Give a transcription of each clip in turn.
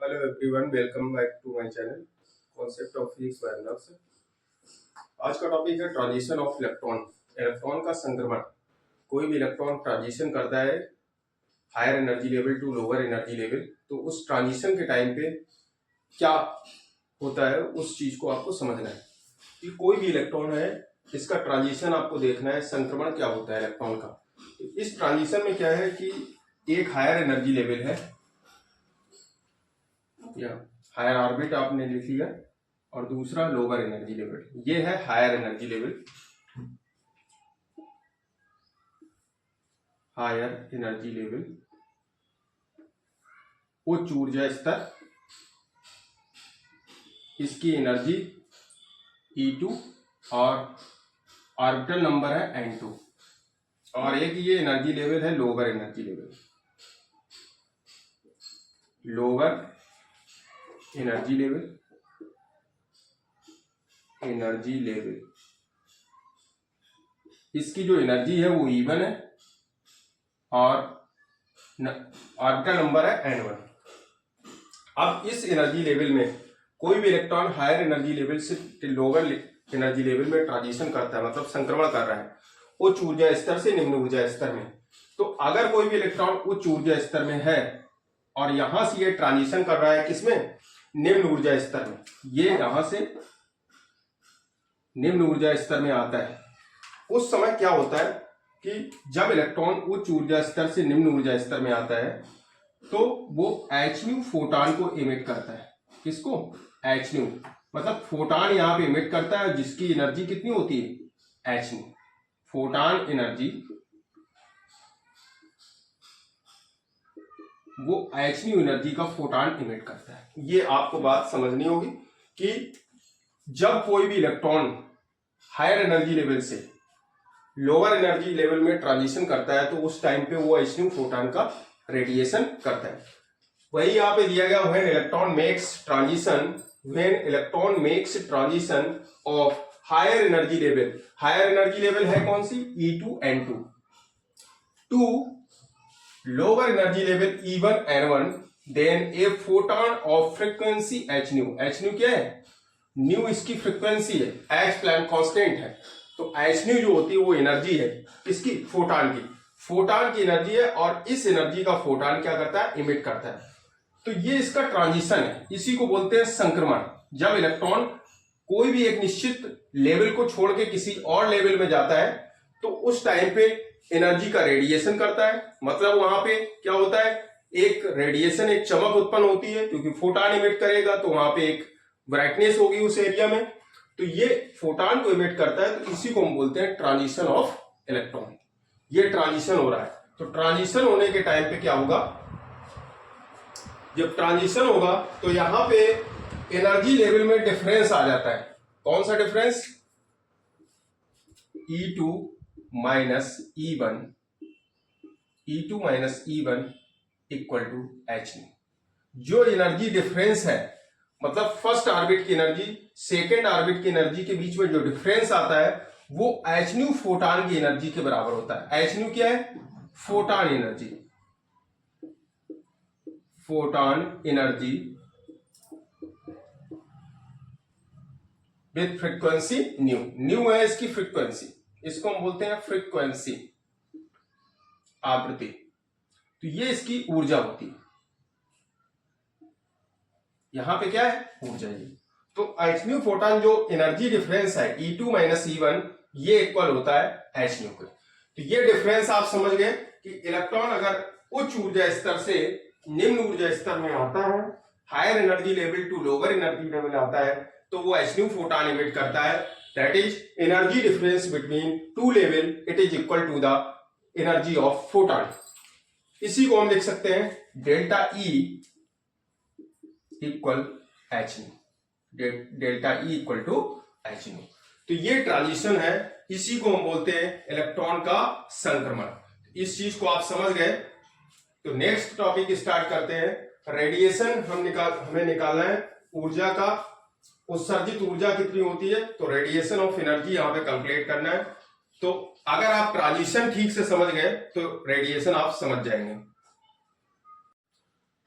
Hello everyone, welcome back to my channel concept of physics by Lux. आज का topic है transition of electron. Electron का संक्रमण। कोई भी इलेक्ट्रॉन ट्रांजिशन करता है higher energy level to lower energy level, तो उस ट्रांजिशन के टाइम पे क्या होता है उस चीज को आपको समझना है कि कोई भी इलेक्ट्रॉन है, इसका ट्रांजिशन आपको देखना है, संक्रमण क्या होता है इलेक्ट्रॉन का। तो इस ट्रांजिशन में क्या है कि एक हायर एनर्जी लेवल है या हायर ऑर्बिट आपने लिख लिया और दूसरा लोअर एनर्जी लेवल। ये है higher energy level, higher energy level, उच्च ऊर्जा स्तर, इसकी एनर्जी E2 और ऑर्बिटल नंबर है N2, और एक ये एनर्जी लेवल है lower energy level. Lower energy level, energy level, इसकी जो एनर्जी है वो E1 है और ऑर्बिटल नंबर है N1। अब इस एनर्जी लेवल में कोई भी इलेक्ट्रॉन हायर एनर्जी लेवल से लोअर एनर्जी लेवल में ट्रांजिशन करता है, मतलब संक्रमण कर रहा है उच्च ऊर्जा स्तर से निम्न ऊर्जा स्तर में। तो अगर कोई भी इलेक्ट्रॉन उच्च ऊर्जा स्तर में है और यहां से ये ट्रांजिशन कर रहा है किसमें, निम्न ऊर्जा स्तर में, ये यहां से निम्न ऊर्जा स्तर में आता है, उस समय क्या होता है कि जब इलेक्ट्रॉन उच्च ऊर्जा स्तर से निम्न ऊर्जा स्तर में आता है तो वो hν फोटॉन को इमिट करता है। किसको? hν, मतलब फोटॉन यहां पे इमिट करता है जिसकी एनर्जी कितनी होती है, hν। फोटॉन एनर्जी वो hν एनर्जी का फोटॉन इमिट करता है। ये आपको बात समझनी होगी कि जब कोई भी इलेक्ट्रॉन हायर एनर्जी लेवल से लोअर एनर्जी लेवल में ट्रांजिशन करता है तो उस टाइम पे वो hν फोटॉन का रेडिएशन करता है। वही यहाँ पे दिया गया, when electron makes transition of higher energy level. Higher energy level है कौन सी, E2 N2 to lower energy level E1 N1, then a photon of frequency hν। hν क्या है, न्यू इसकी फ्रीक्वेंसी है, h प्लैंक कांस्टेंट है, तो hν जो होती है वो एनर्जी है किसकी, फोटॉन की। फोटॉन की एनर्जी है और इस एनर्जी का फोटॉन क्या करता है, इमिट करता है। तो ये इसका ट्रांजिशन है, इसी को बोलते हैं संक्रमण। जब इलेक्ट्रॉन कोई भी एक निश्चित लेवल को छोड़ के किसी और लेवल में जाता है तो उस टाइम पे एनर्जी का रेडिएशन करता है, मतलब वहां पे क्या होता है, एक रेडिएशन, एक चमक उत्पन्न होती है क्योंकि फोटॉन इमिट करेगा तो वहां पे एक ब्राइटनेस होगी उस एरिया में, तो ये फोटॉन को इमिट करता है। तो इसी को हम बोलते हैं ट्रांजिशन ऑफ इलेक्ट्रॉन। ये ट्रांजिशन हो रहा है, तो ट्रांजिशन होने के टाइम पे क्या होगा, जब ट्रांजिशन होगा तो यहां पे एनर्जी लेवल में डिफरेंस आ जाता है। कौन सा difference, E2 minus E1, E2 minus E1 equal to hν। जो एनर्जी डिफरेंस है, मतलब फर्स्ट ऑर्बिट की एनर्जी सेकेंड ऑर्बिट की एनर्जी के बीच में जो डिफरेंस आता है वो hν फोटॉन की एनर्जी के बराबर होता है। hν क्या है, photon energy, photon energy with frequency new. New है इसकी फ्रीक्वेंसी, इसको हम बोलते हैं फ्रीक्वेंसी, आवृत्ति। तो ये इसकी ऊर्जा होती है, यहां पे क्या है, ऊर्जा। ये तो hν फोटॉन जो एनर्जी डिफरेंस है E2 माइनस E1, ये इक्वल होता है hν को। तो ये डिफरेंस आप समझ गए कि इलेक्ट्रॉन अगर उच्च ऊर्जा स्तर से निम्न ऊर्जा स्तर में आता है, higher energy level to lower energy level आता है, तो वो hν फोटॉन इमिट करता है। That is energy difference between two level, it is equal to the energy of photon. इसी को हम लिख सकते हैं delta E equal hν, delta E equal to hν। तो ये ट्रांजिशन है, इसी को हम बोलते हैं इलेक्ट्रॉन का संक्रमण। इस चीज को आप समझ गए, तो नेक्स्ट टॉपिक स्टार्ट करते हैं। रेडिएशन हमें निकालना है ऊर्जा का, उत्सर्जित ऊर्जा कितनी होती है, तो रेडिएशन ऑफ एनर्जी यहां पे कैलकुलेट करना है। तो अगर आप ट्रांजिशन ठीक से समझ गए तो रेडिएशन आप समझ जाएंगे।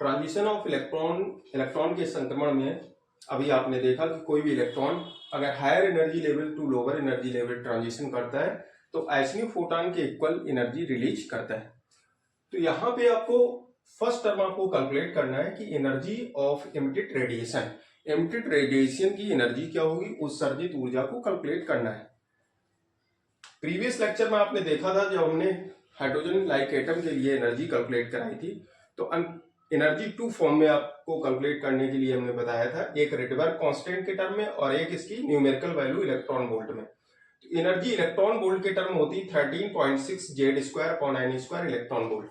ट्रांजिशन ऑफ इलेक्ट्रॉन, इलेक्ट्रॉन के संक्रमण में अभी आपने देखा कि कोई भी इलेक्ट्रॉन अगर higher energy level to lower energy level transition करता है तो एचन्यू फोटॉन के इक्वल एनर्जी रिलीज करता है। तो यहाँ पे आपको फर्स्ट टर्म आपको कैलकुलेट करना है कि energy of emitted radiation, emitted radiation की एनर्जी क्या होगी, उत्सर्जित ऊर्जा को कैलकुलेट करना है। प्रीवियस लेक्चर में आपने देखा था जब हमने हाइड्रोजन लाइक एटम के लिए एनर्जी कैलकुलेट कराई थी तो एनर्जी टू फॉर्म में आपको कैलकुलेट करने के लिए हमने बताया था, एक रेडबर्ग कांस्टेंट के टर्म में और एक इसकी न्यूमेरिकल वैल्यू इलेक्ट्रॉन वोल्ट में। तो एनर्जी इलेक्ट्रॉन वोल्ट के टर्म होती 13.6 Z square upon n square electron volt.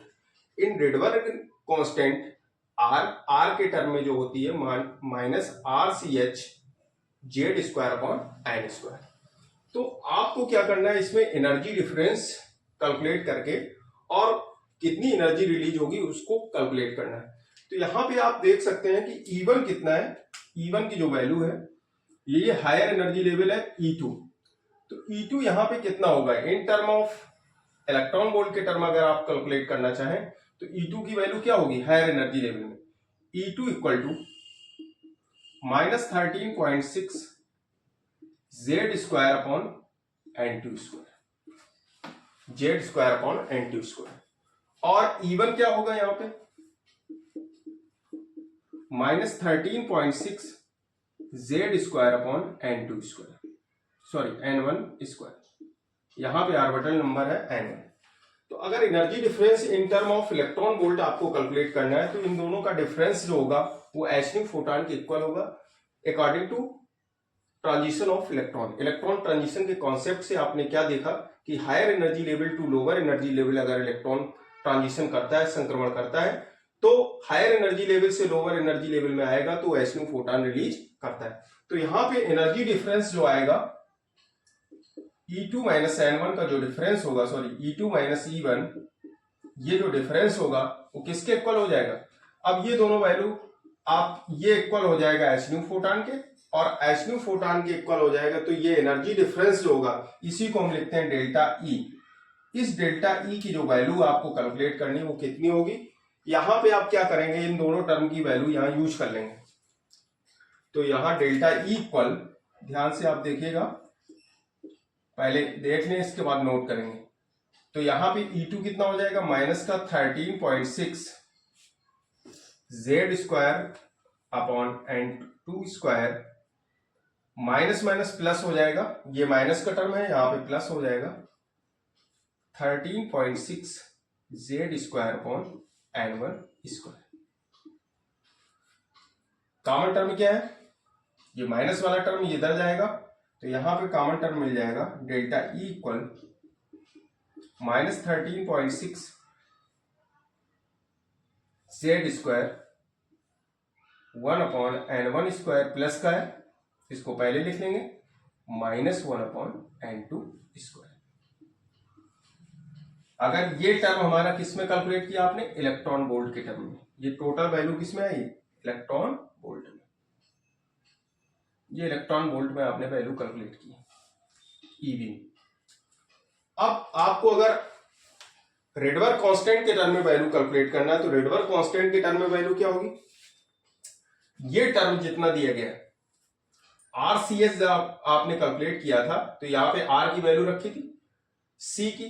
In Rydberg constant R के टर्म में जो होती है minus RCH Z square upon n square. तो आपको क्या करना है, इसमें एनर्जी डिफरेंस कैलकुलेट करके और कितनी एनर्जी रिलीज होगी उसको कैलकुलेट करना है। तो यहां पे आप देख सकते हैं कि E1 कितना है, E1 की जो वैल्यू है ये हायर एनर्जी लेवल है E2। तो E2 यहां पे कितना होगा इन टर्म ऑफ इलेक्ट्रॉन वोल्ट के टर्म अगर आप कैलकुलेट करना चाहें तो E2 की वैल्यू क्या होगी हायर एनर्जी लेवल में, E2 equal to minus 13.6 Z square upon N2 square, Z square upon N2 square. और E1 क्या होगा यहां पे minus 13.6 Z square upon N2 square, sorry N1 square. यहां पे ऑर्बिटल नंबर है N1। तो अगर energy difference in term of electron volt आपको कैलकुलेट करना है तो इन दोनों का डिफरेंस जो होगा वो एचन्यू फोटॉन के इक्वल होगा according to transition of electron. Electron transition के कॉन्सेप्ट से आपने क्या देखा कि higher energy level to lower energy level अगर इलेक्ट्रॉन ट्रांजिशन करता है, संक्रमण करता है, तो हायर एनर्जी लेवल से लोअर एनर्जी लेवल में आएगा तो एचन्यू फोटॉन रिलीज करता है। तो यहां पे एनर्जी डिफरेंस जो आएगा E2 माइनस N1 का जो डिफरेंस होगा, सॉरी E2 माइनस E1, ये जो डिफरेंस होगा वो किसके इक्वल हो जाएगा। अब ये दोनों वैल्यू आप ये इक्वल हो जाएगा एचन्यू फोटॉन के और एचन्यू फोटॉन के इक्वल हो जाएगा। तो ये एनर्जी डिफरेंस जो होगा इसी को हम लिखते हैं डेल्टा E। इस डेल्टा E की जो वैल्यू आपको कैलकुलेट करनी है वो कितनी होगी, यहां पे आप क्या करेंगे इन दोनों टर्म की वैल्यू यहां यूज कर लेंगे। तो यहां डेल्टा E इक्वल, ध्यान से आप देखिएगा, पहले देख लें इसके बाद नोट करेंगे। तो यहां पे E2 कितना हो जाएगा माइनस का 13.6 Z square upon N2 square, minus minus plus हो जाएगा, ये माइनस का टर्म है यहां पे प्लस हो जाएगा 13.6 Z square upon N1 square. Common term क्या है, ये माइनस वाला टर्म इधर जाएगा तो यहां पे कॉमन टर्म मिल जाएगा delta E equal minus 13.6 Z square 1 upon N1 square plus का है, इसको पहले लिख लेंगे माइनस 1 अपॉन N2 स्क्वायर। अगर ये टर्म हमारा किस में कैलकुलेट किया आपने, इलेक्ट्रॉन वोल्ट के टर्म में, ये टोटल वैल्यू किस में आई इलेक्ट्रॉन वोल्ट में, ये इलेक्ट्रॉन वोल्ट में आपने वैल्यू कैलकुलेट की ईवी। अब आपको अगर रेडबर्ग कांस्टेंट के टर्म में वैल्यू कैलकुलेट करना है तो रेडबर्ग कांस्टेंट के टर्म में वैल्यू क्या होगी, ये टर्म जितना दिया गया RCS जब आपने कैलकुलेट किया था तो यहां पे R की वैल्यू रखी थी, C की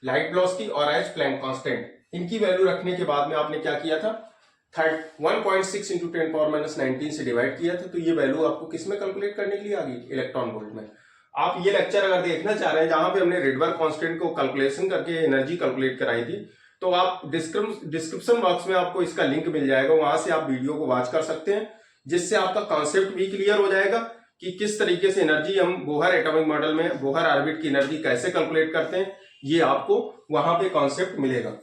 लाइट वेलोसिटी और H प्लैंक कांस्टेंट, इनकी वैल्यू रखने के बाद में आपने क्या किया था 1.6 इंटू 10 पावर माइनस 19 से डिवाइड किया था। तो ये वैल्यू आपको किसमें कैलकुलेट करने के लिए आ गई इलेक्ट्रॉन वोल्ट में। आप ये लेक्चर अगर देखना चाह रहे हैं जहां पे हमने रेडबर्ग कांस्टेंट को कैलकुलेशन करके एनर्जी कैलकुलेट कराई थी तो आप डिस्क्रिप्शन बॉक्स में आपको इसका लिंक मिल जाएगा, वहां से आप वीडियो को वॉच कर सकते हैं, जिससे आपका कॉन्सेप्ट भी क्लियर हो जाएगा कि किस तरीके से एनर्जी हम बोहर एटॉमिक मॉडल में बोहर ऑर्बिट की एनर्जी कैसे कैलकुलेट करते हैं, ये आपको वहां पे कॉन्सेप्ट मिलेगा।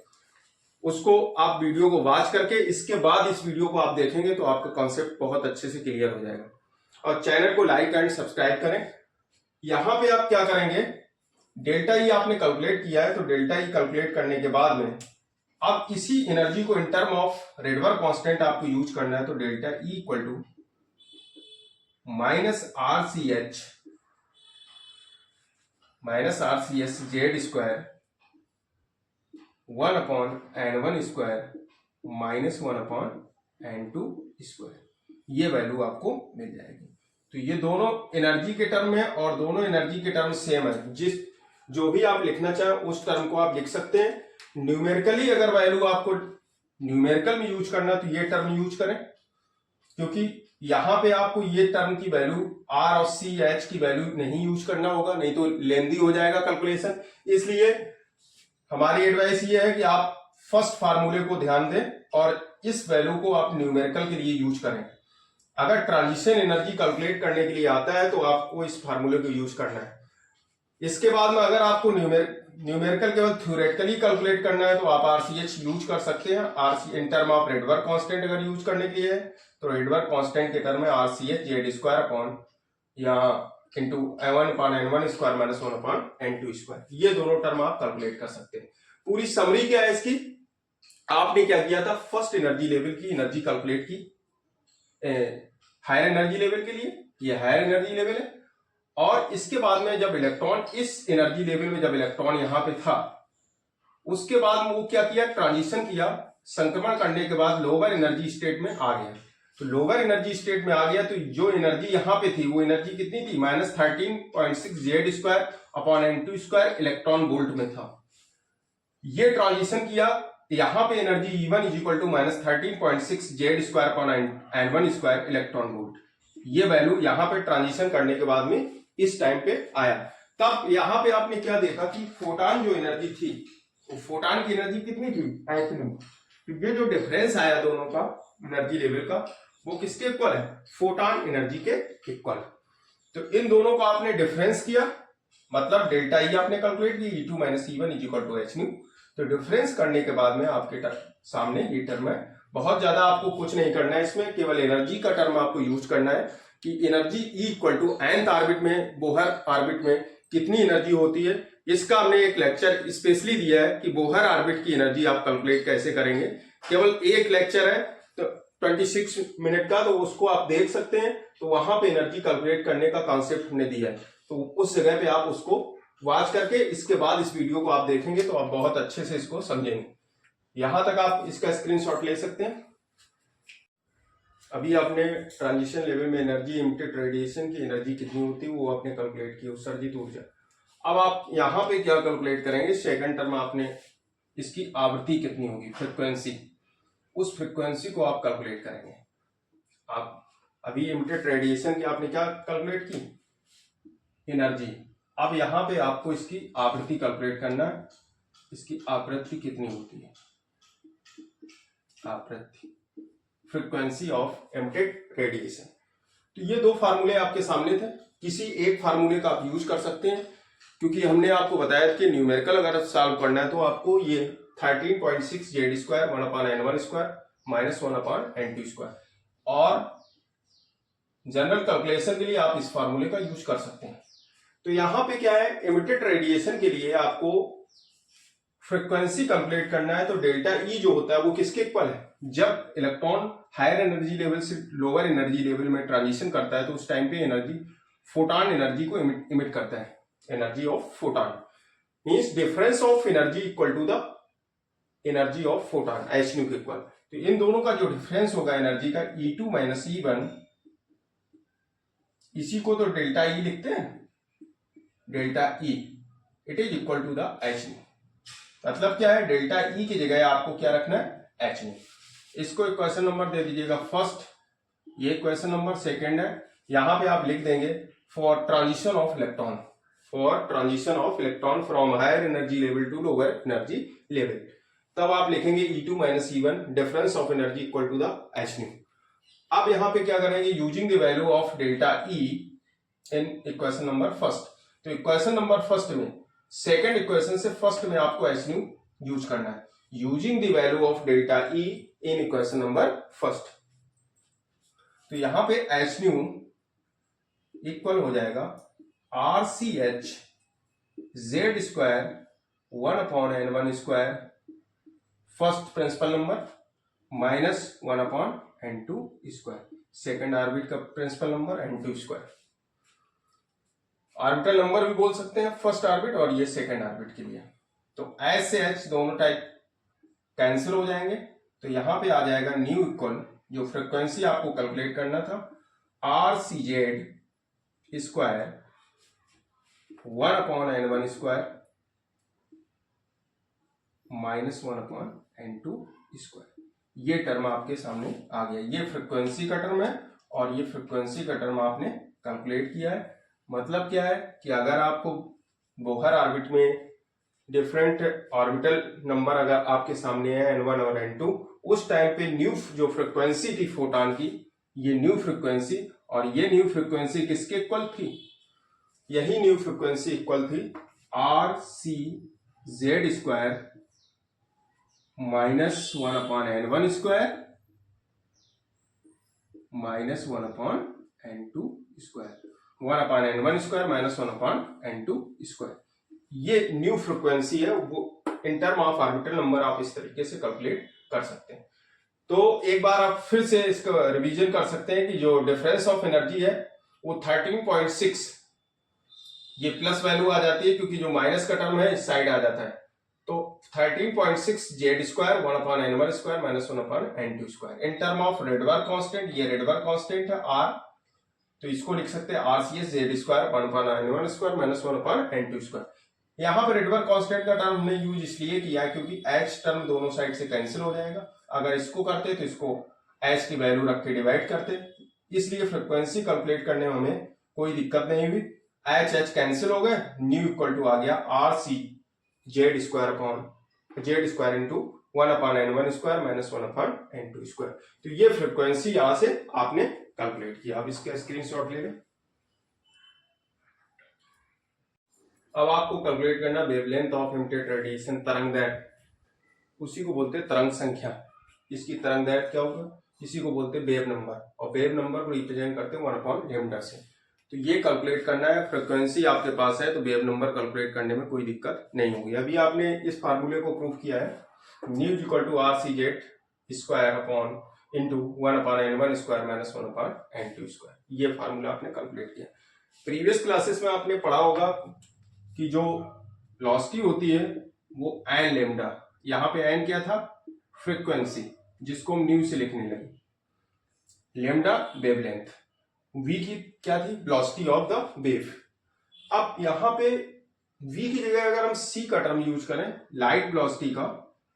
उसको आप वीडियो को वॉच करके इसके बाद इस वीडियो को आप देखेंगे तो आपका कॉन्सेप्ट बहुत अच्छे से क्लियर हो जाएगा। और चैनल को लाइक एंड सब्सक्राइब करें। यहां पे आप क्या करेंगे, डेल्टा ई आपने कैलकुलेट किया है तो डेल्टा ई कैलकुलेट करने के बाद में अब इसी एनर्जी को in term of Rydberg constant आपको यूज करना है। तो delta E equal to minus R C H Z square 1 upon N1 square -1/n2², ये वैल्यू आपको मिल जाएगी। तो ये दोनों एनर्जी के टर्म है और दोनों एनर्जी के टर्म सेम है। जो भी आप लिखना चाहें उस टर्म को आप लिख सकते हैं। न्यूमेरिकली अगर वैल्यू आपको न्यूमेरिकल में यूज करना तो ये टर्म यूज करें, क्योंकि यहां पे आपको ये टर्म की वैल्यू आर और सी एच की वैल्यू नहीं यूज करना होगा, नहीं तो लेंदी हो जाएगा कैलकुलेशन। इसलिए हमारी एडवाइस ये है कि आप फर्स्ट फार्मूले को ध्यान दें और इस वैल्यू को आप न्यूमेरिकल के लिए यूज करें। अगर ट्रांजिशन एनर्जी कैलकुलेट करने के लिए आता है तो आपको इस फार्मूले को यूज करना है। इसके बाद में अगर आपको न्यूमेरिकल केवल थ्योरेटिकली कैलकुलेट करना है तो आप आरसीएच यूज कर सकते हैं। RC in term of Rydberg constant अगर यूज करने के लिए है तो रेडबर्ग कांस्टेंट के टर्म में आरसीएच Z² अपॉन यहाँ इंटू m1/n1² माइनस 1/n2², ये दोनों टर्म आप कैलकुलेट कर सकते हैं। पूरी समरी क्या है इसकी, आपने क्या किया था, फर्स्ट एनर्जी लेवल की एनर्जी कैलकुलेट की हायर एनर्जी लेवल के लिए, ये हायर एनर्जी लेवल है। और इसके बाद में जब इलेक्ट्रॉन इस एनर्जी लेवल में जब इलेक्ट्रॉन यहां पे था, उसके बाद में वो क्या किया, ट्रांजिशन किया, संक्रमण करने के बाद लोअर एनर्जी स्टेट में आ गया। तो लोअर एनर्जी स्टेट में आ गया तो जो एनर्जी यहां पे थी वो एनर्जी कितनी थी, -13.6 Z² upon n2² electron volt में था। ये ट्रांजिशन किया, यहां पे energy E1 is equal to -13.6 Z² upon n1² electron volt. ये वैल्यू यहां पे ट्रांजिशन करने के बाद में इस टाइम पे आया। तब यहां पे आपने क्या देखा कि फोटान जो एनर्जी थी, वो फोटान की एनर्जी कितनी थी, तो ये जो डिफरेंस आया दोनों का एनर्जी लेवल का, वो किसके इक्वल है, फोटान एनर्जी के इक्वल। तो इन दोनों का आपने डिफरेंस किया, मतलब डेल्टा ई आपने कैलकुलेट की, E2 - E1 is equal to h nu. तो डिफरेंस करने के बाद में आपके सामने ये टर्म है। बहुत ज्यादा आपको कुछ नहीं करना है इसमें, केवल एनर्जी का टर्म आपको यूज करना है कि energy E equal to nth orbit में, बोहर ऑर्बिट में कितनी एनर्जी होती है। इसका हमने एक लेक्चर स्पेशली दिया है कि बोहर ऑर्बिट की एनर्जी आप कैलकुलेट कैसे करेंगे। केवल एक लेक्चर है तो 26 मिनट का, तो उसको आप देख सकते हैं। तो वहां पे एनर्जी कैलकुलेट करने का कॉन्सेप्ट हमने दिया है, तो उस जगह पे आप उसको वॉच करके इसके बाद इस वीडियो को आप देखेंगे तो आप बहुत अच्छे से इसको समझेंगे। यहां तक आप इसका स्क्रीनशॉट ले सकते हैं। अभी आपने ट्रांजिशन लेवल में एनर्जी इमिटेड रेडिएशन की एनर्जी कितनी होती है वो आपने कैलकुलेट की, उत्सर्जित ऊर्जा। अब आप यहां पे क्या कैलकुलेट करेंगे, सेकंड टर्म आपने इसकी आवृत्ति कितनी होगी, फ्रिक्वेंसी, उस फ्रिक्वेंसी को आप कैलकुलेट करेंगे। आप अभी इमिटेड रेडिएशन की आपने क्या कैलकुलेट की, एनर्जी। अब यहां पे आपको इसकी आवृत्ति कैलकुलेट करना है, इसकी आवृत्ति कितनी होती है, आवृत्ति, फ्रीक्वेंसी ऑफ एमिटेड रेडिएशन। तो ये दो फार्मूले आपके सामने थे, किसी एक फार्मूले का आप यूज कर सकते हैं, क्योंकि हमने आपको बताया कि न्यूमेरिकल अगर सॉल्व करना है तो आपको ये 13.6 Z² 1/n1² माइनस 1/n2², और जनरल कैलकुलेशन के लिए आप इस फार्मूले का यूज कर सकते हैं। तो यहां पे क्या है, एमिटेड रेडिएशन के लिए आपको फ्रीक्वेंसी कैलकुलेट करना है। तो डेल्टा ई जो होता है वो किसके इक्वल है, जब इलेक्ट्रॉन हायर एनर्जी लेवल से लोअर एनर्जी लेवल में ट्रांजिशन करता है तो उस टाइम पे एनर्जी फोटॉन एनर्जी को इमिट करता है, energy of photon means difference of energy equal to the energy of photon, h nu के इक्वल। तो इन दोनों का जो डिफरेंस होगा एनर्जी का, E2 - E1, इसी को तो डेल्टा ई लिखते हैं, delta E, it is equal to the h nu. मतलब क्या है, डेल्टा ई की जगह आपको क्या रखना है, h न्यू। इसको एक क्वेश्चन नंबर दे दीजिएगा फर्स्ट, ये क्वेश्चन नंबर सेकंड है। यहां पे आप लिख देंगे for transition of electron, for transition of electron from higher energy level to lower energy level. तब आप लिखेंगे E2 - E1 difference of energy equal to the h nu. अब यहां पे क्या करेंगे, using the value of delta E in equation number first. तो equation number first में, सेकंड इक्वेशन से फर्स्ट में आपको h न्यू यूज करना है, using the value of delta E in equation number first. तो यहां पे h न्यू इक्वल हो जाएगा RCH Z² 1/n1² first principal number minus 1/n2², second orbit का principal number n2²। Orbital number भी बोल सकते हैं फर्स्ट ऑर्बिट और ये सेकेंड ऑर्बिट के लिए। तो S से H दोनों टाइप कैंसिल हो जाएंगे, तो यहां पे आ जाएगा न्यू इक्वल, जो फ्रिक्वेंसी आपको कैलकुलेट करना था, R C Z square 1/n1 square -1/n2 square. ये टर्म आपके सामने आ गया। ये फ्रिक्वेंसी का टर्म है और ये फ्रिक्वेंसी का टर्म आपने कैलकुलेट किया है। मतलब क्या है कि अगर आपको बोहर ऑर्बिट में डिफरेंट ऑर्बिटल नंबर अगर आपके सामने है n1 और n2, उस टाइम पे न्यू जो फ्रिक्वेंसी थी फोटॉन की, ये न्यू फ्रिक्वेंसी, और ये न्यू फ्रिक्वेंसी किसके इक्वल थी? यही न्यू फ्रिक्वेंसी इक्वल थी R C Z square -1/n1 square -1/n2 square, 1/n1 square -1/n2 square. ये न्यू फ्रिक्वेंसी है, वो in term of orbital number आप इस तरीके से कैलकुलेट कर सकते हैं। तो एक बार आप फिर से इसका रिवीजन कर सकते हैं कि जो डिफरेंस ऑफ एनर्जी है वो 13.6, ये प्लस वैल्यू आ जाती है क्योंकि जो माइनस का टर्म है इस साइड आ जाता है। तो 13.6 Z square 1/n1 square -1/n2 square. In term of Rydberg constant, ये रेडबर्ग कांस्टेंट है आर, तो इसको लिख सकते हैं R C S Z square 1/n1 square -1/n2 square. यहाँ पर रेडबर्ग कांस्टेंट का टर्म हमने यूज इसलिए किया है क्योंकि एच टर्म दोनों साइड से कैंसिल हो जाएगा। अगर इसको करते तो इसको एच की वैल्यू रख के डिवाइड करते, इसलिए फ्रिक्वेंसी कैलकुलेट करने में हमें कोई दिक्कत नहीं हुई। एच एच कैंसिल हो गए, न्यू इक्वल टू आ गया R C Z square into 1/n1 square -1/n2 square. तो ये फ्रिक्वेंसी यहां से आपने कैलकुलेट किया। अब इसका स्क्रीनशॉट ले लें। अब आपको कैलकुलेट करना वेवलेंथ ऑफ इमिटेड रेडिएशन, तरंग दैर्घ्य, उसी को बोलते हैं तरंग संख्या। इसकी तरंग दैर्घ्य क्या होगा? इसी को बोलते हैं वेव नंबर, और वेव नंबर को रिप्रेजेंट करते हैं 1/λ से। तो ये कैलकुलेट करना है। फ्रिक्वेंसी आपके पास है तो वेव नंबर कैलकुलेट करने में कोई दिक्कत नहीं होगी। अभी आपने इस फार्मूले को प्रूव किया है, nu equal to R C Z square upon into 1/n1 square -1/n2 square. ये फार्मूला आपने कैलकुलेट किया। प्रीवियस क्लासेस में आपने पढ़ा होगा कि जो वेलोसिटी होती है वो एन लेमडा, यहाँ पे एन क्या था? फ्रीक्वेंसी, जिसको हम न्यू से लिखने लगे, लेमडा वेवलेंथ, वी की क्या थी? Velocity of the wave. अब यहाँ पे वी की जगह अगर हम सी का टर्म यूज करें, लाइट वेलोसिटी का,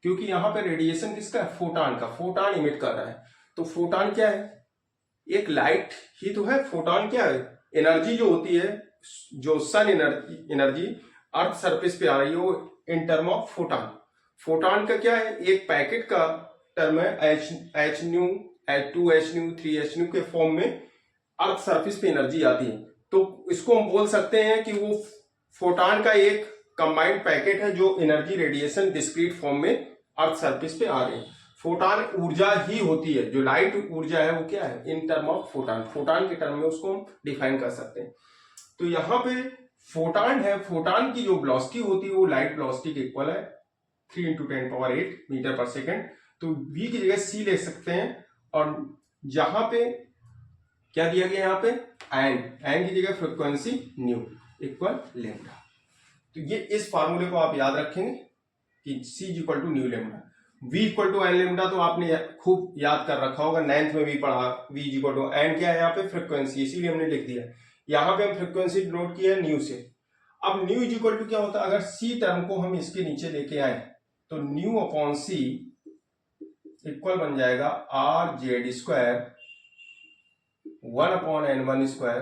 क्योंकि यहाँ पे रेडिएशन किसका है? फोटॉन का। फोटॉन इमिट कर रहा है, तो फोटॉन क्या है? एक लाइट ही तो है। फोटॉन क्या है? एनर्जी जो होती है, जो सन एनर्जी अर्थ सरफेस पे आ रही है, वो in term of photon. Photon का क्या है? एक पैकेट का टर्म है, H new, 2h new, 3h new के फॉर्म में अर्थ सरफेस पे एनर्जी आती है। तो इसको हम बोल सकते हैं कि वो फोटॉन का एक कंबाइंड पैकेट है जो एनर्जी रेडिएशन डिस्क्रीट फॉर्म में अर्थ सरफेस पे आ रही है। फोटॉन ऊर्जा ही होती है, जो लाइट ऊर्जा है वो क्या है? इन टर्म ऑफ फोटॉन। फोटॉन के टर्म में उसको हम डिफाइन कर सकते हैं। तो यहाँ पे फोटॉन है, फोटॉन की जो वेलोसिटी होती है वो लाइट वेलोसिटी के इक्वल है, 3 × 10⁸ मीटर पर सेकेंड। तो v की जगह c ले सकते हैं, और जहां पे क्या दिया गया? यहाँ पे एन की जगह फ्रिक्वेंसी न्यू इक्वल लेमडा। तो ये इस फार्मूले को आप याद रखेंगे कि c equal to nu lambda, v equal to n lambda. तो आपने खूब याद कर रखा होगा, 9th में भी पढ़ा। v इक्वल टू एन क्या है? यहाँ पे फ्रिक्वेंसी, इसीलिए हमने लिख दिया। यहाँ पे हम फ्रिक्वेंसी नोट किया है न्यू से। अब न्यू इक्वल टू क्या होता है? अगर c टर्म को हम इसके नीचे लेके आए तो न्यू अपॉन c इक्वल बन जाएगा are Z square 1/n1 square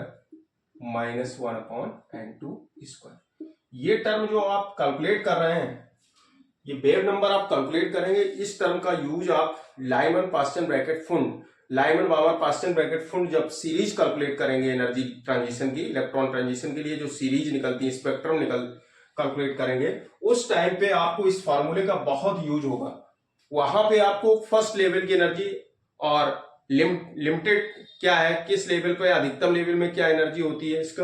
-1/n2 square. ये टर्म जो आप कैलकुलेट कर रहे हैं, ये वेव नंबर आप कैलकुलेट करेंगे, इस टर्म का यूज आप लाइमन पास्टन ब्रैकेट फुंड, लाइमन बावर पास्टन ब्रैकेट फुंड जब सीरीज कैलकुलेट करेंगे एनर्जी ट्रांजिशन की, इलेक्ट्रॉन ट्रांजिशन के लिए जो सीरीज निकलती है, स्पेक्ट्रम कैलकुलेट करेंगे, उस टाइम पे आपको इस फार्मूले का बहुत यूज होगा। वहां पे आपको फर्स्ट लेवल की एनर्जी और लिमिटेड क्या है, किस लेवल पे, अधिकतम लेवल में क्या एनर्जी होती है इसका,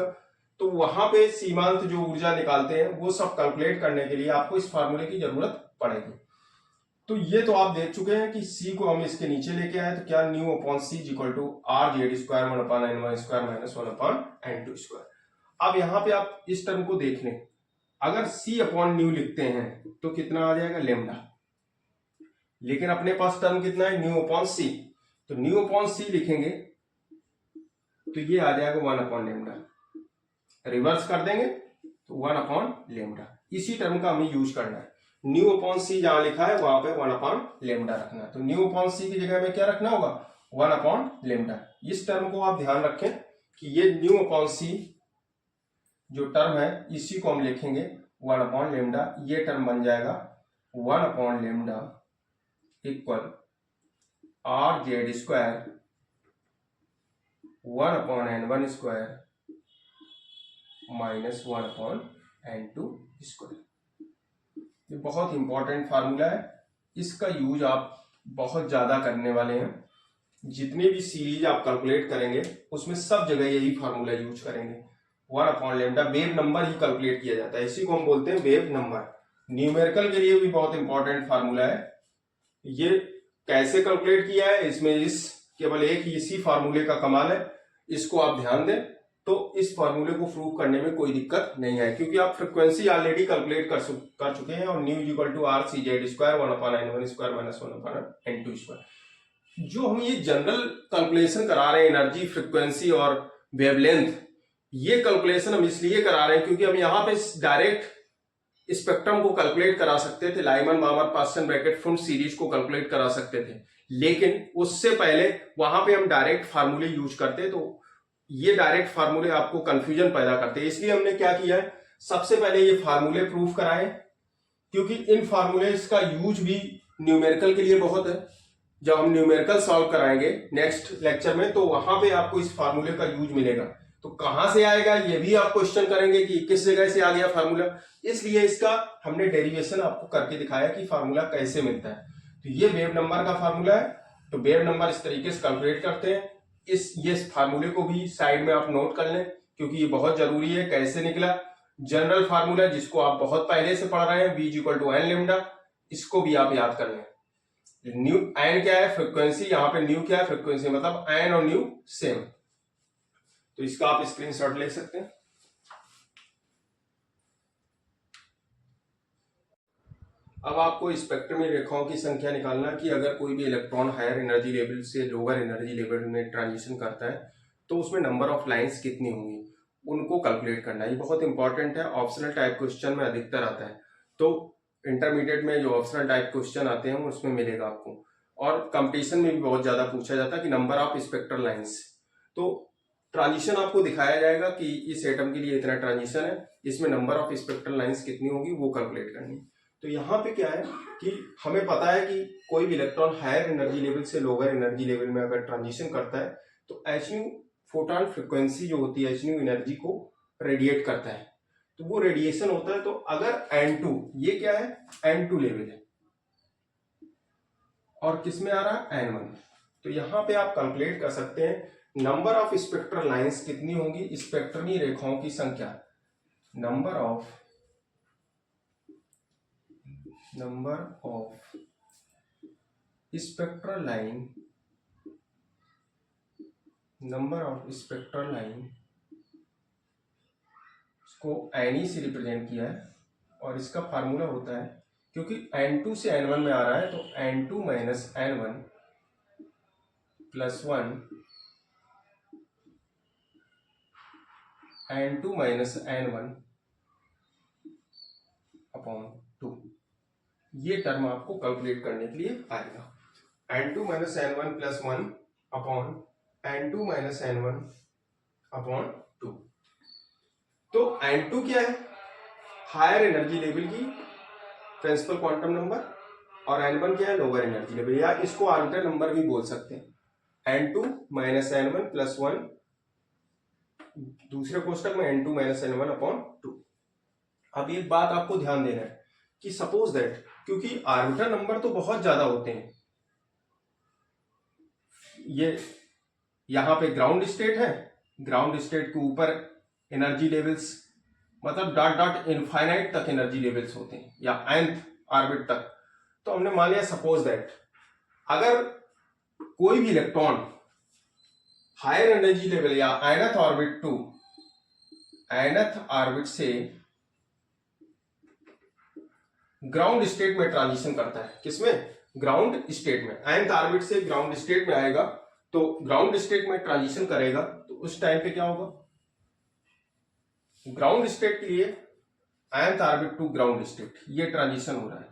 तो वहां पे सीमांत जो ऊर्जा निकालते हैं वो सब कैलकुलेट करने के लिए आपको इस फार्मूले की जरूरत पड़ेगी। तो ये तो आप देख चुके हैं कि c को हम इसके नीचे लेके आए, तो क्या nu upon c equal to R Z square 1/n1 square -1/n2 square. अब यहाँ पे आप इस टर्म को देख लें, अगर c अपॉन न्यू लिखते हैं तो कितना आ जाएगा? लेमडा। लेकिन अपने पास टर्म कितना है, न्यू अपॉन सी, तो न्यू अपॉन सी लिखेंगे तो ये आ जाएगा 1 अपॉन लेमडा, रिवर्स कर देंगे तो 1 अपॉन लेमडा, इसी टर्म का हमें यूज करना है। न्यू अपॉन सी जहां लिखा है वहां पे 1 अपॉन लेमडा रखना है, तो न्यू अपॉन सी की जगह में क्या रखना होगा, 1 अपॉन लेमडा। इस टर्म को आप ध्यान रखें कि ये न्यू अपॉन सी जो टर्म है इसी को हम लिखेंगे 1 अपॉन लेमडा, ये टर्म बन जाएगा 1 upon lambda equal are Z square 1 upon n1 square minus 1 upon n2 square. ये बहुत इंपॉर्टेंट फार्मूला है, इसका यूज आप बहुत ज्यादा करने वाले हैं। जितने भी सीरीज आप कैलकुलेट करेंगे उसमें सब जगह यही फार्मूला यूज करेंगे। 1 अपॉन लेमडा वेव नंबर ही कैलकुलेट किया जाता है, इसी को हम बोलते हैं वेव नंबर। न्यूमेरिकल के लिए भी बहुत इंपॉर्टेंट फार्मूला है। ये कैसे कैलकुलेट किया है, इसमें इस केवल एक इसी फार्मूले का कमाल है, इसको आप ध्यान दें तो इस फार्मूले को प्रूव करने में कोई दिक्कत नहीं है, क्योंकि आप फ्रीक्वेंसी ऑलरेडी कैलकुलेट कर चुके हैं। और nu equal to R C Z square 1 upon n1 square minus 1 upon n2 square. जो हम ये जनरल कैलकुलेशन करा रहे हैं एनर्जी, फ्रीक्वेंसी और वेवलेंथ, ये कैलकुलेशन हम इसलिए करा रहे हैं क्योंकि हम यहाँ पे डायरेक्ट स्पेक्ट्रम को कैलकुलेट करा सकते थे, लाइमन मामर पास्टन ब्रैकेट फुंड सीरीज को कैलकुलेट करा सकते थे, लेकिन उससे पहले वहां पे हम डायरेक्ट फार्मूले यूज करते, तो ये डायरेक्ट फार्मूले आपको कंफ्यूजन पैदा करते हैं। इसलिए हमने क्या किया है, सबसे पहले ये फार्मूले प्रूफ कराए, क्योंकि इन फार्मूलेस का यूज भी न्यूमेरिकल के लिए बहुत है। जब हम न्यूमेरिकल सॉल्व कराएंगे नेक्स्ट लेक्चर में, तो वहां पे आपको इस फार्मूले का यूज मिलेगा। तो कहां से आएगा ये भी आप क्वेश्चन करेंगे कि किस जगह से आ गया फार्मूला, इसलिए इसका हमने डेरिवेशन आपको करके दिखाया कि फार्मूला कैसे मिलता है। तो ये वेव नंबर का फार्मूला है, तो वेव नंबर इस तरीके से कैलकुलेट करते हैं। ये फार्मूले को भी साइड में आप नोट कर लें, क्योंकि ये बहुत जरूरी है। कैसे निकला, जनरल फार्मूला जिसको आप बहुत पहले से पढ़ रहे हैं, v equal to n lambda, इसको भी आप याद कर लें। न्यू एन क्या है, फ्रीक्वेंसी, यहाँ पे न्यू क्या है, फ्रीक्वेंसी, मतलब एन और न्यू सेम। तो इसका आप स्क्रीनशॉट ले सकते हैं। अब आपको स्पेक्ट्रम में रेखाओं की संख्या निकालना कि अगर कोई भी इलेक्ट्रॉन हायर एनर्जी लेवल से लोअर एनर्जी लेवल में ट्रांजिशन करता है तो उसमें नंबर ऑफ लाइंस कितनी होंगी, उनको कैलकुलेट करना। ये बहुत इंपॉर्टेंट है, ऑप्शनल टाइप क्वेश्चन में अधिकतर आता है। तो इंटरमीडिएट में जो ऑप्शनल टाइप क्वेश्चन आते हैं उसमें मिलेगा आपको, और कंपटीशन में भी बहुत ज्यादा पूछा जाता है कि नंबर ऑफ स्पेक्ट्रल लाइंस। तो ट्रांजिशन आपको दिखाया जाएगा कि इस एटम के लिए इतना ट्रांजिशन है, इसमें नंबर ऑफ स्पेक्ट्रल लाइंस कितनी होगी वो कैलकुलेट करनी। तो यहाँ पे क्या है कि हमें पता है कि कोई भी इलेक्ट्रॉन हायर एनर्जी लेवल से लोअर एनर्जी लेवल में अगर ट्रांजिशन करता है तो एच न्यू फोटॉन फ्रिक्वेंसी जो होती है, एच न्यू एनर्जी को रेडिएट करता है, तो वो रेडिएशन होता है। तो अगर N2, ये क्या है, N2 लेवल है, और किसमें आ रहा है, N1, तो यहाँ पे आप कैलकुलेट कर सकते हैं नंबर ऑफ स्पेक्ट्रल लाइंस कितनी होंगी, स्पेक्ट्रमी रेखाओं की संख्या, number of spectral line, number of spectral line इसको N से रिप्रेजेंट किया है, और इसका फार्मूला होता है, क्योंकि N2 से N1 में आ रहा है, तो N2 minus N1 plus 1, N2 minus N1 upon 2, ये टर्म आपको कैलकुलेट करने के लिए आएगा। N2 minus N1 plus 1 upon N2 minus N1 upon 2। तो N2 क्या है, हायर एनर्जी लेवल की प्रिंसिपल क्वांटम नंबर, और N1 क्या है, लोअर एनर्जी लेवल, या इसको आर्बिट्ररी नंबर भी बोल सकते हैं। N2 माइनस N1 प्लस 1, दूसरे कोष्टक में N2 माइनस N1 अपॉन 2। अब एक बात आपको ध्यान देना है कि सपोज दैट, क्योंकि आर्बिट्ररी नंबर तो बहुत ज्यादा होते हैं, ये यहां पे ग्राउंड स्टेट है, ग्राउंड स्टेट के ऊपर एनर्जी लेवल्स, मतलब डॉट डॉट इनफाइनाइट तक एनर्जी लेवल्स होते हैं, या nth ऑर्बिट तक। तो हमने मान लिया सपोज दैट अगर कोई भी इलेक्ट्रॉन हायर एनर्जी लेवल या nth orbit to nth orbit से ग्राउंड स्टेट में ट्रांजिशन करता है, किसमें, ग्राउंड स्टेट में, nth ऑर्बिट से ग्राउंड स्टेट में आएगा, तो ग्राउंड स्टेट में ट्रांजिशन करेगा तो उस टाइम पे क्या होगा, ग्राउंड स्टेट के लिए nth orbit to ground state, ये ट्रांजिशन हो रहा है,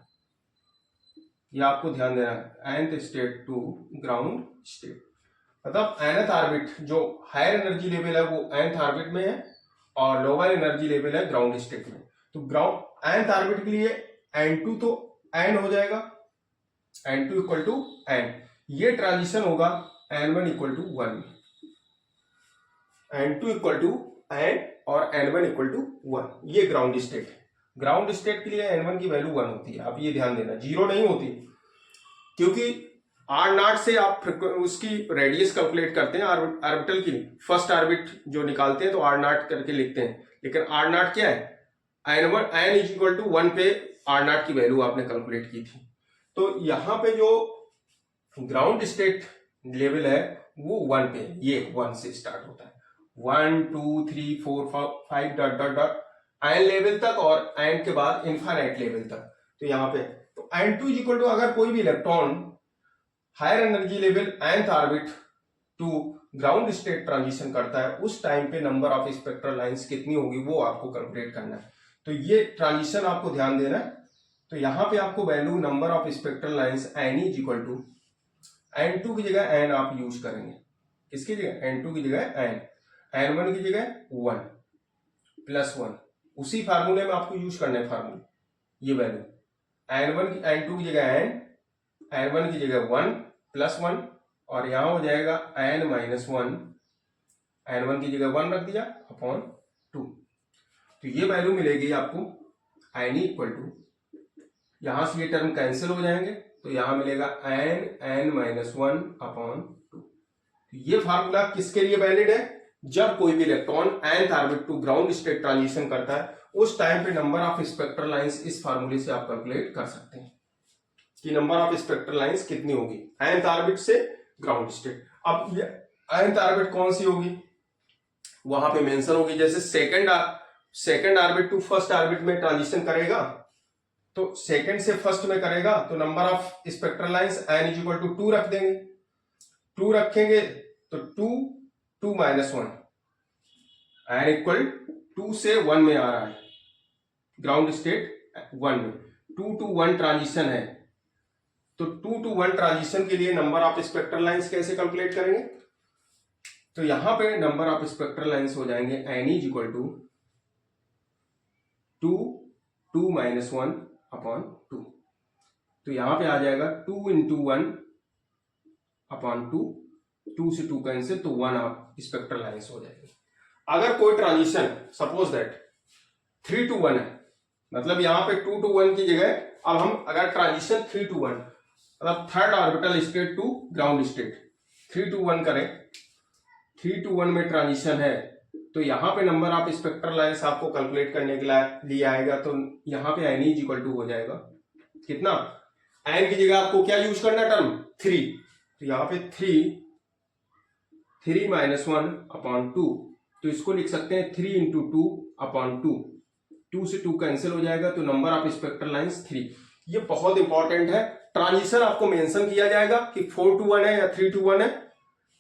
ये आपको ध्यान देना है, nth state to ground state. मतलब nth ऑर्बिट जो हायर एनर्जी लेवल है वो nth ऑर्बिट में है और लोअर एनर्जी लेवल है ग्राउंड स्टेट में। तो ग्राउंड nth ऑर्बिट के लिए n2 तो n हो जाएगा, n2 इक्वल टू n, ये ट्रांजिशन होगा n1 इक्वल टू 1 में, n2 इक्वल टू n और n1 इक्वल टू 1, ये ग्राउंड स्टेट है। ग्राउंड स्टेट के लिए n1 की वैल्यू 1 होती है, आप ये ध्यान देना, 0 नहीं होती, क्योंकि r0 से आप उसकी रेडियस कैलकुलेट करते हैं ऑर्बिटल की, फर्स्ट ऑर्बिट जो निकालते हैं तो r0 करके लिखते हैं, लेकिन r0 क्या है, n इज इक्वल टू 1 पे r0 की वैल्यू आपने कैलकुलेट की थी। तो यहाँ पे जो ग्राउंड स्टेट लेवल है वो 1 पे, ये 1 से स्टार्ट होता है, 1 2 3 4 5 dot dot dot n level तक और n के बाद इनफाइनाइट लेवल तक। तो यहाँ पे तो n2 इज इक्वल टू, अगर कोई भी electron higher energy level nth orbit to ground state transition करता है, उस टाइम पे नंबर ऑफ स्पेक्ट्रल लाइंस कितनी होगी वो आपको कैलकुलेट करना है। तो ये ट्रांजिशन आपको ध्यान देना है। तो यहाँ पे आपको value number of spectral lines n is equal to n2 की जगह n आप यूज करेंगे, किसकी जगह, n2 की जगह n, n1 की जगह 1 प्लस 1, उसी फार्मूले में आपको यूज करना है फार्मूले, ये वैल्यू n1 की n2 की जगह n, n1 की जगह 1 प्लस 1 और यहां हो जाएगा n माइनस 1, n1 की जगह 1 रख दिया अपॉन 2, तो ये वैल्यू मिलेगी आपको n इक्वल टू, यहां से ये टर्म कैंसिल हो जाएंगे तो यहां मिलेगा n माइनस 1 अपॉन 2। तो ये फार्मूला किसके लिए वैलिड है, जब कोई भी electron nth orbit to ground state transition करता है, उस टाइम पे नंबर ऑफ स्पेक्ट्रल लाइंस इस फार्मूले से आप कैलकुलेट कर सकते हैं कि नंबर ऑफ स्पेक्ट्रल लाइंस कितनी होगी nth ऑर्बिट से ग्राउंड स्टेट। अब ये nth ऑर्बिट कौन सी होगी वहां पे मेंशन होगी, जैसे second orbit to first orbit में ट्रांजिशन करेगा तो सेकंड से फर्स्ट में करेगा तो number of spectral lines n is equal to 2 रख देंगे, 2 रखेंगे तो 2 माइनस 1, n इक्वल 2 से 1 में आ रहा है, ग्राउंड स्टेट 1 में 2 to 1 ट्रांजिशन है, तो 2 to 1 ट्रांजिशन के लिए नंबर ऑफ स्पेक्ट्रल लाइंस कैसे कैलकुलेट करेंगे, तो यहां पे नंबर ऑफ स्पेक्ट्रल लाइंस हो जाएंगे n is equal to 2 minus 1 upon 2, तो यहां पे आ जाएगा 2 इंटू 1 अपॉन 2 से 2 कैंसिल, तो 1 आप स्पेक्ट्रल लाइंस हो जाएगी। अगर कोई ट्रांजिशन सपोज दैट 3 to 1 है, मतलब यहां पे 2 to 1 की जगह अब हम अगर ट्रांजिशन 3 to 1 मतलब third orbital state to ground state 3 to 1 करें, 3 to 1 में ट्रांजिशन है, तो यहां पे नंबर ऑफ स्पेक्ट्रल लाइंस आपको कैलकुलेट करने के लिए आएगा, तो यहां पे n इज इक्वल टू हो जाएगा कितना, n की जगह आपको क्या यूज करना टर्म 3, तो यहां पे 3 माइनस 1 अपॉन 2, तो इसको लिख सकते हैं 3 इंटू 2 अपॉन 2 से 2 कैंसिल हो जाएगा, तो नंबर ऑफ स्पेक्ट्रल लाइंस 3। ये बहुत इंपॉर्टेंट है, ट्रांजिशन आपको मेंशन किया जाएगा कि 4 to 1 है या 3 to 1 है,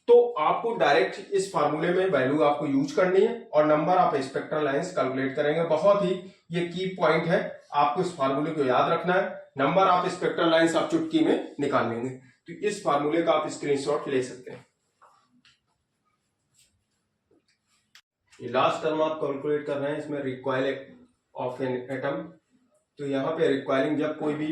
तो आपको डायरेक्ट इस फार्मूले में वैल्यू आपको यूज करनी है और number of spectral lines calculate करेंगे। बहुत ही ये की पॉइंट है, आपको इस फार्मूले को याद रखना है, नंबर ऑफ स्पेक्ट्रल लाइंस आप चुटकी में निकाल लेंगे, तो इस फार्मूले का आप स्क्रीनशॉट ले सकते हैं। ये लास्ट टर्म आप कैलकुलेट कर रहे हैं, इसमें रिक्वायल ऑफ एन एटम, तो यहाँ पे रिक्वायरिंग जब कोई भी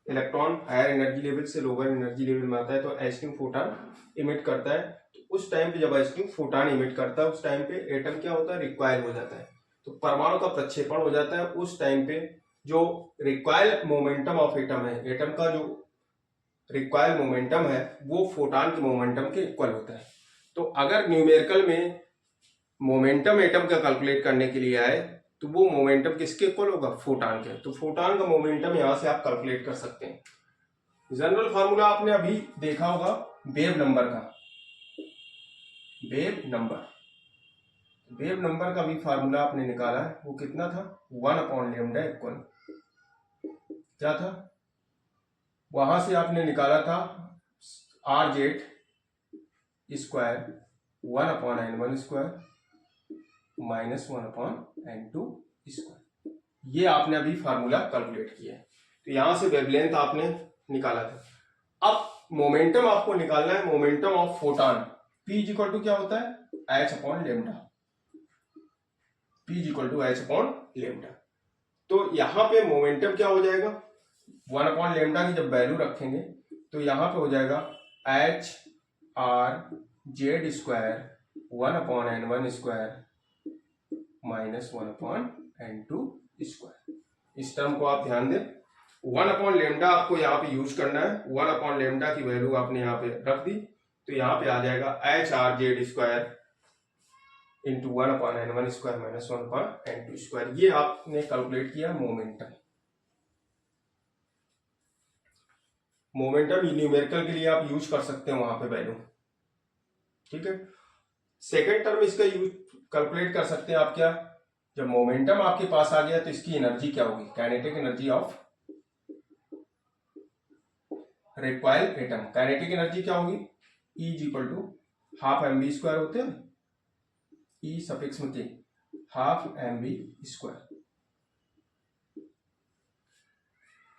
इलेक्ट्रॉन हायर एनर्जी लेवल से लोअर एनर्जी लेवल में आता है तो एस्टिंग फोटॉन इमिट करता है, तो उस टाइम पे जब एस्टिंग फोटॉन इमिट करता है उस टाइम पे एटम क्या होता है, रिक्वायल हो जाता है, तो परमाणु का प्रक्षेपण हो जाता है। उस टाइम पे जो रिक्वायल मोमेंटम ऑफ एटम है, एटम का जो रिक्वायल मोमेंटम है वो फोटॉन के मोमेंटम के इक्वल होता है। तो अगर न्यूमेरिकल में मोमेंटम एटम का कैलकुलेट करने के लिए आए तो वो मोमेंटम किसके इक्वल होगा, फोटॉन के, तो फोटॉन का मोमेंटम यहां से आप कैलकुलेट कर सकते हैं। जनरल फार्मूला आपने अभी देखा होगा वेव नंबर का, वेव नंबर का भी फार्मूला आपने निकाला है, वो कितना था, 1 अपॉन लैम्डा इक्वल क्या था, वहां से आपने निकाला था are Z square 1/n1 square minus 1/n2 square. ये आपने अभी फार्मूला कैलकुलेट किया है, तो यहां से वेवलेंथ आपने निकाला था। अब मोमेंटम आपको निकालना है, momentum of photon. P equal to क्या होता है, h/λ। P equal to h/λ। तो यहां पे मोमेंटम क्या हो जाएगा, 1/λ की जब वैल्यू रखेंगे तो यहां पे हो जाएगा h r Z square 1/n1 square minus 1/n2 square. इस टर्म को आप ध्यान दें, 1/λ आपको यहाँ पे यूज करना है। 1/λ की वैल्यू आपने यहाँ पे रख दी, तो यहाँ पे आ जाएगा H R Z square into 1/n1 square minus 1/n2 square. ये आपने कैलकुलेट किया मोमेंटम। मोमेंटम न्यूमेरिकल के लिए आप यूज कर सकते हैं वहां पे वैल्यू, ठीक है। सेकेंड टर्म इसका यूज कैलकुलेट कर सकते हैं आप क्या, जब मोमेंटम आपके पास आ गया तो इसकी एनर्जी क्या होगी, kinetic energy of required atom. Kinetic energy क्या होगी, E is equal to half mv square होते हैं, E सफिक्स में K, half mv square,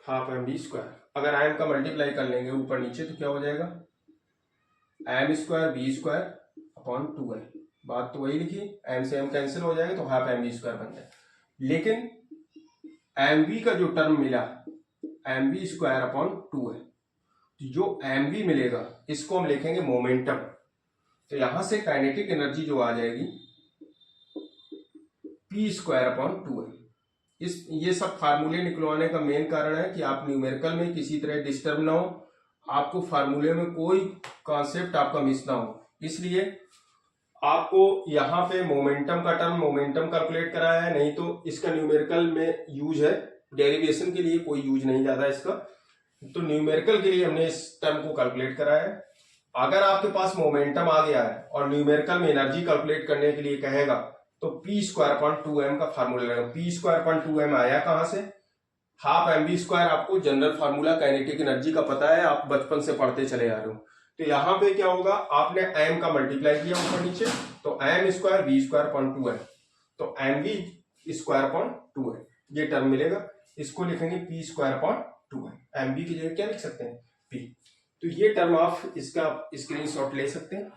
half mv square. अगर m का मल्टीप्लाई कर लेंगे ऊपर नीचे तो क्या हो जाएगा, m square v square upon 2l। बात तो वही लिखी, m से m कैंसिल हो जाएगा तो हाफ mv स्क्वायर बन जाए। लेकिन mv का जो टर्म मिला mv स्क्वायर अपॉन 2l, जो mv मिलेगा इसको हम लिखेंगे मोमेंटम। तो यहां से काइनेटिक एनर्जी जो आ जाएगी p स्क्वायर अपॉन 2l। ये सब फार्मूले निकलवाने का मेन कारण है कि आप न्यूमेरिकल में किसी तरह डिस्टर्ब ना हो, आपको फार्मूले में कोई कॉन्सेप्ट आपका मिस ना हो। इसलिए आपको यहाँ पे मोमेंटम का टर्म मोमेंटम कैलकुलेट कराया है, नहीं तो इसका न्यूमेरिकल में यूज है, डेरिवेशन के लिए कोई यूज नहीं ज्यादा इसका। तो न्यूमेरिकल के लिए हमने इस टर्म को कैलकुलेट कराया है। अगर आपके पास मोमेंटम आ गया है और न्यूमेरिकल में एनर्जी कैलकुलेट करने के लिए कहेगा तो p स्क्वायर अपॉन 2m का फार्मूला लगेगा। p स्क्वायर अपॉन 2m आया कहां से, हाफ mv स्क्वायर आपको जनरल फार्मूला काइनेटिक एनर्जी का पता है, आप बचपन से पढ़ते चले आ रहे हो। तो यहाँ पे क्या होगा, आपने m का मल्टीप्लाई किया ऊपर नीचे, तो m square v square upon 2m, तो mv स्क्वायर अपॉन 2m ये टर्म मिलेगा। इसको लिखेंगे p square upon 2m, mv की जगह क्या लिख सकते हैं p। तो ये टर्म आप इसका स्क्रीनशॉट ले सकते हैं।